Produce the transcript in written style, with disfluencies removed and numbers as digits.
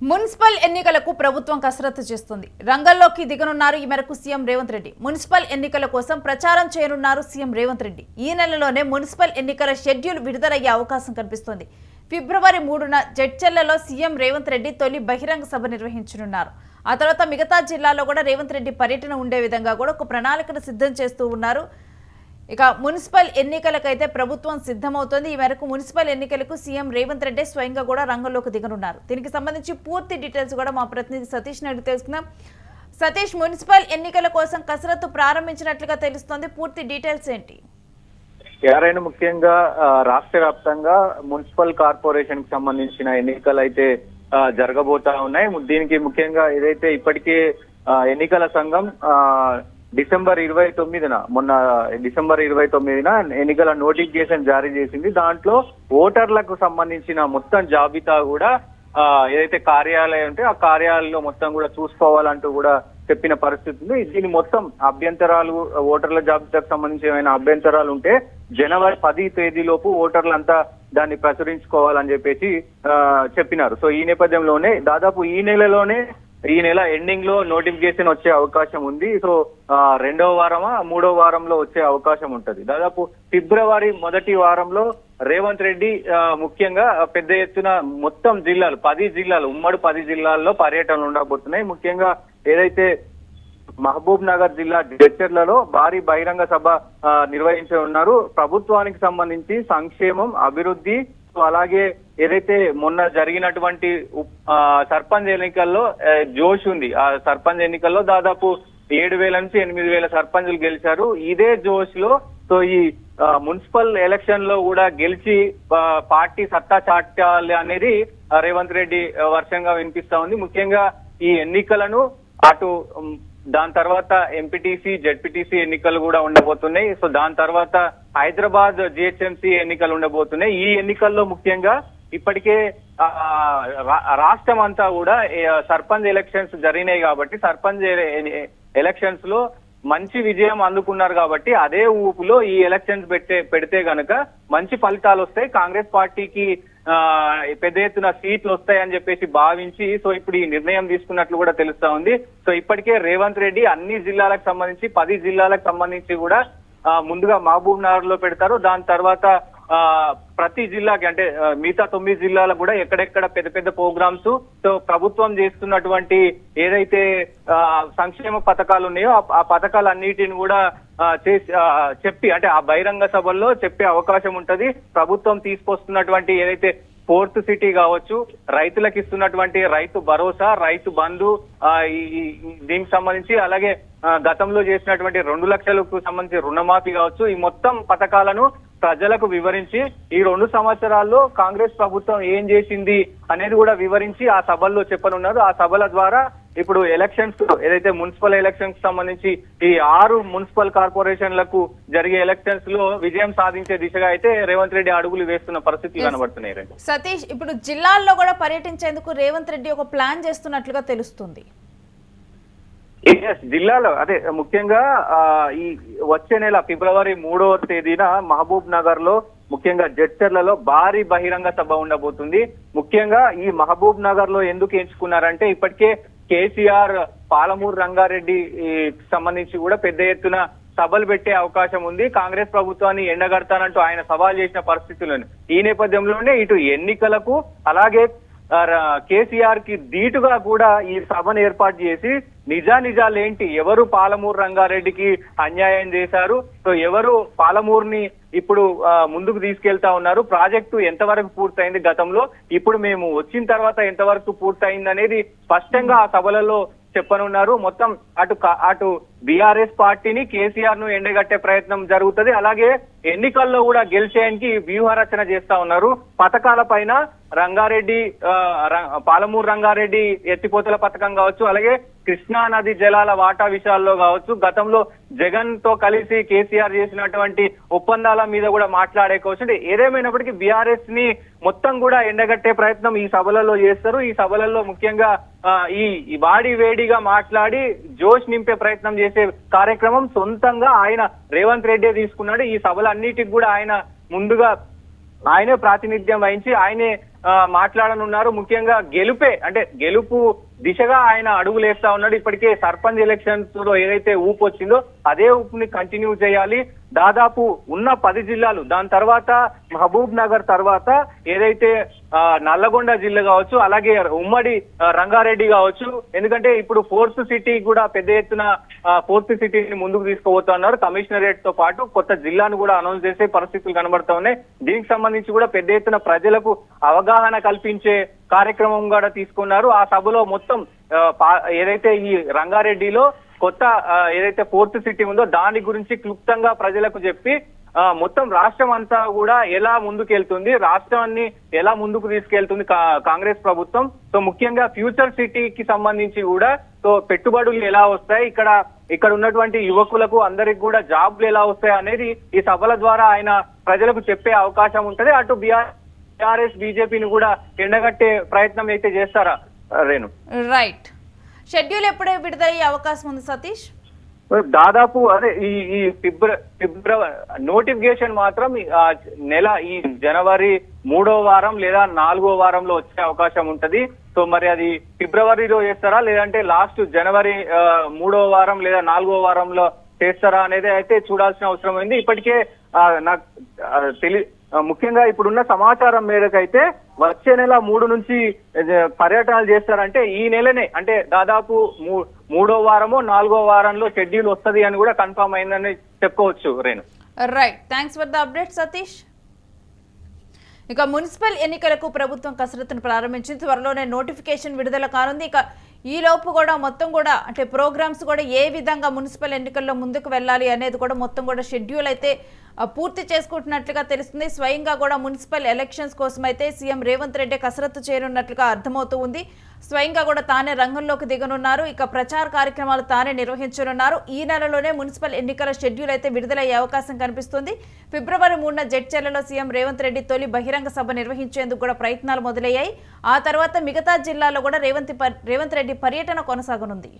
Municipal ఎన్నికలకు ప్రభుత్వం కసరత్తు చేస్తుంది. రంగంలోకి దిగనున్నారు ఈ మేరకు సీఎం రేవంత్ రెడ్డి. మున్సిపల్ ఎన్నికల కోసం ప్రచారం చేయనున్నారు సీఎం రేవంత్ రెడ్డి. ఈ నెలలోనే మున్సిపల్ ఎన్నికల షెడ్యూల్ విడుదలయ్యే అవకాశం కనిపిస్తోంది. ఫిబ్రవరి 3న జడ్చర్లలో సీఎం రేవంత్ రెడ్డి తొలి బహిరంగ సభ నిర్వహించనున్నారు. ఆ తర్వాత మిగతా జిల్లాల్లో కూడా రేవంత్ రెడ్డి పర్యటన ఉండే విధంగా కూడా ఒక ప్రణాళికను సిద్ధం చేస్తూ ఉన్నారు. ఇక మున్సిపల్ ఎన్నికలకైతే ప్రభుత్వం సిద్ధమవుతోంది. ఈ మేరకు మున్సిపల్ ఎన్నికలకు సీఎం రేవంత్ రెడ్డి స్వయంగా కూడా రంగంలోకి దిగనున్నారు. దీనికి సంబంధించి పూర్తి డీటెయిల్స్ కూడా మా ప్రతినిధి సతీష్ నాయుడు తెలుసుకుందాం. సతీష్, మున్సిపల్ ఎన్నికల కోసం కసరత్తు ప్రారంభించినట్లుగా తెలుస్తోంది. పూర్తి డీటెయిల్స్ ఏంటి? ఎవరైనా ముఖ్యంగా రాష్ట్ర వ్యాప్తంగా మున్సిపల్ కార్పొరేషన్ కి సంబంధించిన ఎన్నికలు అయితే జరగబోతా ఉన్నాయి. దీనికి ముఖ్యంగా ఏదైతే ఇప్పటికే ఎన్నికల సంఘం డిసెంబర్ 29న మొన్న డిసెంబర్ 29న ఎన్నికల నోటిఫికేషన్ జారీ చేసింది. దాంట్లో ఓటర్లకు సంబంధించిన మొత్తం జాబితా కూడా ఏదైతే కార్యాలయం ఉంటే ఆ కార్యాలయంలో మొత్తం కూడా చూసుకోవాలంటూ కూడా చెప్పిన పరిస్థితి ఉంది. దీని మొత్తం అభ్యంతరాలు ఓటర్ల జాబితాకు సంబంధించి ఏమైనా అభ్యంతరాలు ఉంటే జనవరి 10 తేదీలోపు ఓటర్లంతా దాన్ని ప్రచురించుకోవాలని చెప్పేసి చెప్పినారు. సో ఈ నేపథ్యంలోనే దాదాపు ఈ నెల ఎండింగ్ లో నోటిఫికేషన్ వచ్చే అవకాశం ఉంది. సో 2వ వారమా 3వ వారంలో వచ్చే అవకాశం ఉంటది. దాదాపు ఫిబ్రవరి 1వ వారంలో రేవంత్ రెడ్డి ముఖ్యంగా పెద్ద ఎత్తున మొత్తం జిల్లాలు 10 జిల్లాలు ఉమ్మడి 10 జిల్లాల్లో పర్యటనలు ఉండబోతున్నాయి. ముఖ్యంగా ఏదైతే మహబూబ్ నగర్ జిల్లా జడ్చర్లలో భారీ బహిరంగ సభ నిర్వహించనున్నారు. ప్రభుత్వానికి సంబంధించి సంక్షేమం, అభివృద్ధి, అలాగే ఏదైతే మొన్న జరిగినటువంటి సర్పంచ్ ఎన్నికల్లో జోష్ ఉంది. ఆ సర్పంచ్ ఎన్నికల్లో దాదాపు 7,000 నుంచి 8,000 సర్పంచులు గెలిచారు. ఇదే జోష్ లో సో ఈ మున్సిపల్ ఎలక్షన్ లో కూడా గెలిచి పార్టీ సత్తా చాటాలి అనేది రేవంత్ రెడ్డి వర్షంగా వినిపిస్తా ఉంది. ముఖ్యంగా ఈ ఎన్నికలను అటు దాని తర్వాత ఎంపీటీసీ, జెడ్పీటీసీ ఎన్నికలు కూడా ఉండబోతున్నాయి. సో దాని తర్వాత హైదరాబాద్ జిహెచ్ఎంసీ ఎన్నికలు ఉండబోతున్నాయి. ఈ ఎన్నికల్లో ముఖ్యంగా ఇప్పటికే రాష్ట్రం అంతా కూడా సర్పంచ్ ఎలక్షన్స్ జరిగినాయి కాబట్టి సర్పంచ్ ఎలక్షన్స్ లో మంచి విజయం అందుకున్నారు కాబట్టి అదే ఊపులో ఈ ఎలక్షన్స్ పెడితే గనక మంచి ఫలితాలు వస్తాయి, కాంగ్రెస్ పార్టీకి పెద్ద ఎత్తున సీట్లు వస్తాయని చెప్పేసి భావించి సో ఇప్పుడు ఈ నిర్ణయం తీసుకున్నట్లు కూడా తెలుస్తా ఉంది. సో ఇప్పటికే రేవంత్ రెడ్డి అన్ని జిల్లాలకు సంబంధించి 10 జిల్లాలకు సంబంధించి కూడా ముందుగా మహబూబ్ నగర్ లో పెడతారు. దాని తర్వాత ప్రతి జిల్లాకి అంటే మిగతా 9 జిల్లాలకు కూడా ఎక్కడెక్కడ పెద్ద పెద్ద ప్రోగ్రామ్స్ సో ప్రభుత్వం చేస్తున్నటువంటి ఏదైతే సంక్షేమ పథకాలు ఉన్నాయో ఆ పథకాలన్నిటిని కూడా చెప్పి అంటే ఆ బహిరంగ సభల్లో చెప్పే అవకాశం ఉంటది. ప్రభుత్వం తీసుకొస్తున్నటువంటి ఏదైతే 4th సిటీ కావచ్చు, రైతులకు ఇస్తున్నటువంటి రైతు భరోసా, రైతు బంధు, దీనికి సంబంధించి అలాగే గతంలో చేసినటువంటి 2 లక్షలకు సంబంధించి రుణమాఫీ కావచ్చు, ఈ మొత్తం పథకాలను ప్రజలకు వివరించి ఈ 2 సంవత్సరాల్లో కాంగ్రెస్ ప్రభుత్వం ఏం చేసింది అనేది కూడా వివరించి ఆ సభల్లో చెప్పనున్నారు. ఆ సభల ద్వారా ఇప్పుడు ఎలక్షన్స్ ఏదైతే మున్సిపల్ ఎలక్షన్స్ సంబంధించి ఈ 6 మున్సిపల్ కార్పొరేషన్లకు జరిగే ఎలక్షన్స్ లో విజయం సాధించే దిశగా అయితే రేవంత్ రెడ్డి అడుగులు వేస్తున్న పరిస్థితులు కనబడుతున్నాయి. సతీష్, ఇప్పుడు జిల్లాల్లో కూడా పర్యటించేందుకు రేవంత్ రెడ్డి ఒక ప్లాన్ చేస్తున్నట్లుగా తెలుస్తుంది. జిల్లాలో అదే ముఖ్యంగా ఈ వచ్చే నెల ఫిబ్రవరి 3వ తేదీన మహబూబ్ నగర్ లో ముఖ్యంగా జడ్చర్లలో భారీ బహిరంగ సభ ఉండబోతుంది. ముఖ్యంగా ఈ మహబూబ్ నగర్ లో ఎందుకు ఎంచుకున్నారంటే ఇప్పటికే కేసీఆర్ పాలమూరు రంగారెడ్డి సంబంధించి కూడా పెద్ద ఎత్తున సభలు పెట్టే అవకాశం ఉంది. కాంగ్రెస్ ప్రభుత్వాన్ని ఎండగడతానంటూ ఆయన సవాల్ చేసిన పరిస్థితులను ఈ నేపథ్యంలోనే ఇటు ఎన్నికలకు అలాగే కేసీఆర్ కి ధీటుగా కూడా ఈ సభను ఏర్పాటు చేసి నిజాలేంటి, ఎవరు పాలమూరు రంగారెడ్డికి అన్యాయం చేశారు, సో ఎవరు పాలమూరుని ఇప్పుడు ముందుకు తీసుకెళ్తా ఉన్నారు, ప్రాజెక్టు ఎంతవరకు పూర్తయింది గతంలో, ఇప్పుడు మేము వచ్చిన తర్వాత ఎంతవరకు పూర్తయింది అనేది స్పష్టంగా ఆ సభలలో చెప్పనున్నారు. మొత్తం అటు బీఆర్ఎస్ పార్టీని కేసీఆర్ ను ఎండగట్టే ప్రయత్నం జరుగుతుంది. అలాగే ఎన్నికల్లో కూడా గెలిచేయడానికి వ్యూహరచన చేస్తా ఉన్నారు. పథకాల పైన రంగారెడ్డి పాలమూరు రంగారెడ్డి ఎత్తిపోతల పథకం కావచ్చు, అలాగే కృష్ణా నది జలాల వాటా విషయాల్లో కావచ్చు, గతంలో జగన్ తో కలిసి కేసీఆర్ చేసినటువంటి ఒప్పందాల మీద కూడా మాట్లాడేకోవచ్చు. ఏదేమైనప్పటికీ బీఆర్ఎస్ ని మొత్తం కూడా ఎండగట్టే ప్రయత్నం ఈ సభలలో చేస్తారు. ఈ సభలలో ముఖ్యంగా ఈ వాడి వేడిగా మాట్లాడి జోష్ నింపే ప్రయత్నం చేసే కార్యక్రమం సొంతంగా ఆయన రేవంత్ రెడ్డి తీసుకున్నాడు. ఈ సభలన్నిటికి కూడా ఆయన ముందుగా ఆయనే ప్రాతినిధ్యం వహించి ఆయనే మాట్లాడనున్నారు. ముఖ్యంగా గెలుపే అంటే గెలుపు దిశగా ఆయన అడుగులేస్తా ఉన్నాడు. ఇప్పటికే సర్పంచ్ ఎలక్షన్స్ లో ఏదైతే ఊపు వచ్చిందో అదే ఊపుని కంటిన్యూ చేయాలి. దాదాపు ఉన్న 10 జిల్లాలు, దాని తర్వాత మహబూబ్ నగర్ తర్వాత ఏదైతే నల్లగొండ జిల్లా కావచ్చు, అలాగే ఉమ్మడి రంగారెడ్డి కావచ్చు. ఎందుకంటే ఇప్పుడు ఫోర్త్ సిటీ కూడా పెద్ద ఎత్తున ఫోర్త్ సిటీని ముందుకు తీసుకుపోతున్నారు. కమిషనరేట్ తో పాటు కొత్త జిల్లాను కూడా అనౌన్స్ చేసే పరిస్థితులు కనబడతా ఉన్నాయి. దీనికి సంబంధించి కూడా పెద్ద ఎత్తున ప్రజలకు అవగాహన కల్పించే కార్యక్రమం కూడా తీసుకున్నారు. ఆ సభలో మొత్తం ఏదైతే ఈ రంగారెడ్డిలో కొత్త ఏదైతే ఫోర్త్ సిటీ ఉందో దాని గురించి క్లుప్తంగా ప్రజలకు చెప్పి మొత్తం రాష్ట్రం అంతా కూడా ఎలా ముందుకెళ్తుంది, రాష్ట్రాన్ని ఎలా ముందుకు తీసుకెళ్తుంది కాంగ్రెస్ ప్రభుత్వం. సో ముఖ్యంగా ఫ్యూచర్ సిటీకి సంబంధించి కూడా సో పెట్టుబడులు ఎలా వస్తాయి, ఇక్కడ ఉన్నటువంటి యువకులకు అందరికి కూడా జాబ్లు ఎలా వస్తాయి అనేది ఈ సభల ద్వారా ఆయన ప్రజలకు చెప్పే అవకాశం ఉంటది. అటు బీఆర్ఎస్ బీజేపీని కూడా ఎండగట్టే ప్రయత్నం అయితే చేస్తారా రేణు? రైట్. షెడ్యూల్ ఎప్పుడే విడుదలయ్యే అవకాశం ఉంది సతీష్? దాదాపు అదే ఈ ఫిబ్రవరి నోటిఫికేషన్ మాత్రం ఈ జనవరి 3వ వారం లేదా 4వ వారంలో వచ్చే అవకాశం ఉంటది. సో మరి అది ఫిబ్రవరిలో చేస్తారా లేదంటే లాస్ట్ జనవరి 3వ వారం లేదా 4వ వారంలో చేస్తారా అనేది అయితే చూడాల్సిన అవసరం ఉంది. ఇప్పటికే నాకు ముఖ్యంగా ఇప్పుడున్న సమాచారం మేరకు అయితే వచ్చే నెల 3 నుంచి పర్యటనలు చేస్తారంటే ఈ నెలనే, అంటే దాదాపు 3వ వారమో 4వ వారంలో షెడ్యూల్ వస్తది అని కూడా కన్ఫర్మ్ అయిందని చెప్పుకోవచ్చు Renu. Right, thanks for the update Satish. ఇక మున్సిపల్ ఎన్నికలకు ప్రభుత్వం కసరత్తును ప్రారంభించింది. త్వరలోనే నోటిఫికేషన్ విడుదల కానుంది. ఇక ఈ లోపు కూడా మొత్తం కూడా అంటే ప్రోగ్రామ్స్ కూడా ఏ విధంగా మున్సిపల్ ఎన్నికల్లో ముందుకు వెళ్ళాలి అనేది కూడా మొత్తం కూడా షెడ్యూల్ అయితే పూర్తి చేసుకుంటున్నట్లుగా తెలుస్తుంది. స్వయంగా కూడా మున్సిపల్ ఎలక్షన్స్ కోసం అయితే సీఎం రేవంత్ రెడ్డి కసరత్తు చేయనున్నట్లుగా అర్థమవుతూ ఉంది. స్వయంగా కూడా తానే రంగంలోకి దిగనున్నారు. ఇక ప్రచార కార్యక్రమాలు తానే నిర్వహించనున్నారు. ఈ నెలలోనే మున్సిపల్ ఎన్నికల షెడ్యూల్ అయితే విడుదలయ్యే అవకాశం కనిపిస్తుంది. ఫిబ్రవరి 3న జడ్చర్లలో సీఎం రేవంత్ రెడ్డి తొలి బహిరంగ సభ నిర్వహించేందుకు కూడా ప్రయత్నాలు మొదలయ్యాయి. ఆ తర్వాత మిగతా జిల్లాల్లో కూడా రేవంత్ రెడ్డి పర్యటన కొనసాగనుంది.